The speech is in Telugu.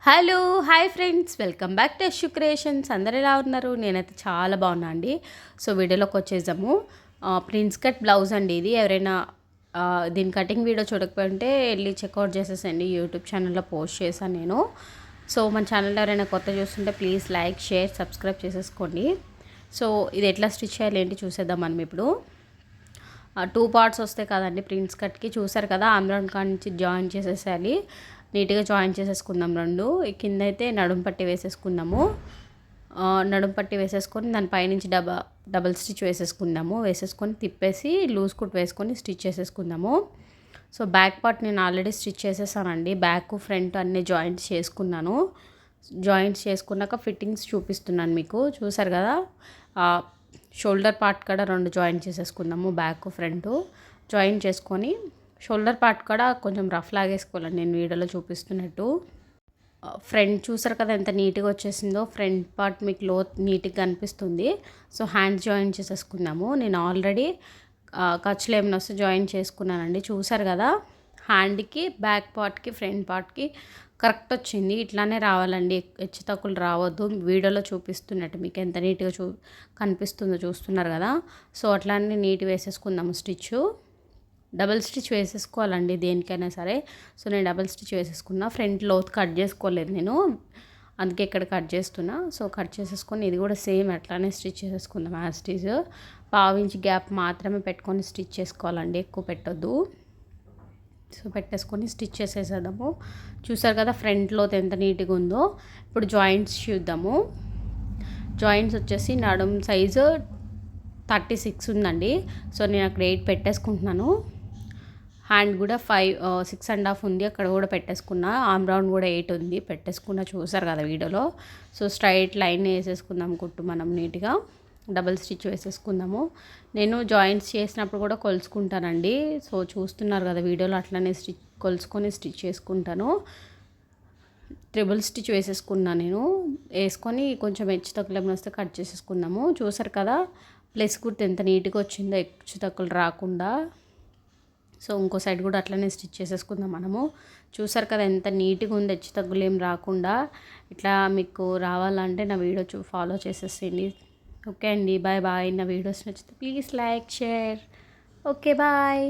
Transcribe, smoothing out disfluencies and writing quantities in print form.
Hello hi friends, welcome back to Yashu creations. అందరు ఎలా ఉన్నారు? నేనైతే చాలా బాగున్నా అండి. సో వీడియోలోకి వచ్చేసాము. ప్రిన్స్ కట్ బ్లౌజ్ అండి ఇది. ఎవరైనా దీని కటింగ్ వీడియో చూడకపోతే వెళ్ళి చెక్అవుట్ చేసేసండి. యూట్యూబ్ ఛానల్లో పోస్ట్ చేశాను నేను. సో మన ఛానల్లో ఎవరైనా కొత్త చూస్తుంటే ప్లీజ్ లైక్, షేర్, సబ్స్క్రైబ్ చేసేసుకోండి. సో ఇది ఎట్లా స్టిచ్ చేయాలి ఏంటి చూసేద్దాం మనం ఇప్పుడు. 2 పార్ట్స్ వస్తాయి కదండి ప్రిన్స్ కట్కి. చూసారు కదా, ఆమ్రాన్ కాడ నుంచి జాయిన్ చేసేసేయాలి. నీట్గా జాయిన్ చేసేసుకుందాం రెండు. కింద అయితే నడుము పట్టి వేసేసుకుందాము. నడుము పట్టి వేసేసుకొని దానిపైనుంచి డబల్ స్టిచ్ వేసేసుకుందాము. వేసేసుకొని తిప్పేసి లూజ్ కుట్ వేసుకొని స్టిచ్ చేసేసుకుందాము. సో బ్యాక్ పార్ట్ నేను ఆల్రెడీ స్టిచ్ చేసేసానండి. బ్యాక్ ఫ్రంట్ అన్నీ జాయింట్స్ చేసుకున్నాను. జాయింట్స్ చేసుకున్నాక ఫిట్టింగ్స్ చూపిస్తున్నాను మీకు. చూసారు కదా, షోల్డర్ పార్ట్ కూడా 2 జాయింట్ చేసేసుకుందాము. బ్యాక్ ఫ్రంట్ జాయింట్ చేసుకొని షోల్డర్ పార్ట్ కూడా కొంచెం రఫ్ లాగేసుకోవాలండి నేను వీడియోలో చూపిస్తున్నట్టు. ఫ్రంట్ చూసారు కదా ఎంత నీట్గా వచ్చేసిందో. ఫ్రంట్ పార్ట్ మీకు నీట్గా కనిపిస్తుంది. సో హ్యాండ్స్ జాయిన్ చేసేసుకుందాము. నేను ఆల్రెడీ ఖర్చులు ఏమైనా వస్తే జాయిన్ చేసుకున్నానండి. చూసారు కదా, హ్యాండ్కి, బ్యాక్ పార్ట్కి, ఫ్రంట్ పార్ట్కి కరెక్ట్ వచ్చింది. ఇట్లానే రావాలండి, హెచ్చు తక్కువలు రావద్దు. వీడియోలో చూపిస్తున్నట్టు మీకు ఎంత నీట్గా కనిపిస్తుందో చూస్తున్నారు కదా. సో అట్లానే నీట్ వేసేసుకుందాము స్టిచ్. డబల్ స్టిచ్ వేసేసుకోవాలండి దేనికైనా సరే. సో నేను డబల్ స్టిచ్ వేసేసుకున్నా. ఫ్రంట్ లోత్ కట్ చేసుకోలేదు నేను, అందుకే ఇక్కడ కట్ చేస్తున్నా. సో కట్ చేసేసుకొని ఇది కూడా సేమ్ అట్లానే స్టిచ్ చేసేసుకుందాం యాజ్ స్టిచ్. 1/2 ఇంచ్ గ్యాప్ మాత్రమే పెట్టుకొని స్టిచ్ చేసుకోవాలండి, ఎక్కువ పెట్టొద్దు. సో పెట్టేసుకొని స్టిచ్ చేసేసేద్దాము. చూసారు కదా ఫ్రంట్ లోత్ ఎంత నీట్గా ఉందో. ఇప్పుడు జాయింట్స్ చూద్దాము. జాయింట్స్ వచ్చేసి నడుము సైజు 36 ఉందండి. సో నేను అక్కడ 8 పెట్టేసుకుంటున్నాను. హ్యాండ్ కూడా 6.5 ఉంది, అక్కడ కూడా పెట్టేసుకున్నా. ఆర్మ్ రౌండ్ కూడా 8 ఉంది, పెట్టేసుకున్నా. చూసారు కదా వీడియోలో. సో స్ట్రైట్ లైన్ వేసేసుకుందాం కుట్టు మనం నీట్గా. డబల్ స్టిచ్ వేసేసుకుందాము. నేను జాయింట్స్ చేసినప్పుడు కూడా కొలుసుకుంటానండి. సో చూస్తున్నారు కదా వీడియోలో, అట్లనే కొలుసుకొని స్టిచ్ చేసుకుంటాను. ట్రిపుల్ స్టిచ్ వేసేసుకున్నా నేను. వేసుకొని కొంచెం హెచ్చు తక్కువలు వస్తే కట్ చేసేసుకుందాము. చూసారు కదా ప్లస్ కుర్తి ఎంత నీట్గా వచ్చిందో, హెచ్చు తక్కువలు రాకుండా. సో ఇంకో సైడ్ కూడా అట్లనే స్టిచ్ చేసేసుకుందాం మనము. చూసారు కదా ఎంత నీట్గా ఉంది, హెచ్చు తగ్గులు ఏం రాకుండా. ఇట్లా మీకు రావాలంటే నా వీడియో ఫాలో చేసేసేయండి. ఓకే అండి, బాయ్ బాయ్. నా వీడియోస్ నచ్చితే please like, share. Okay bye.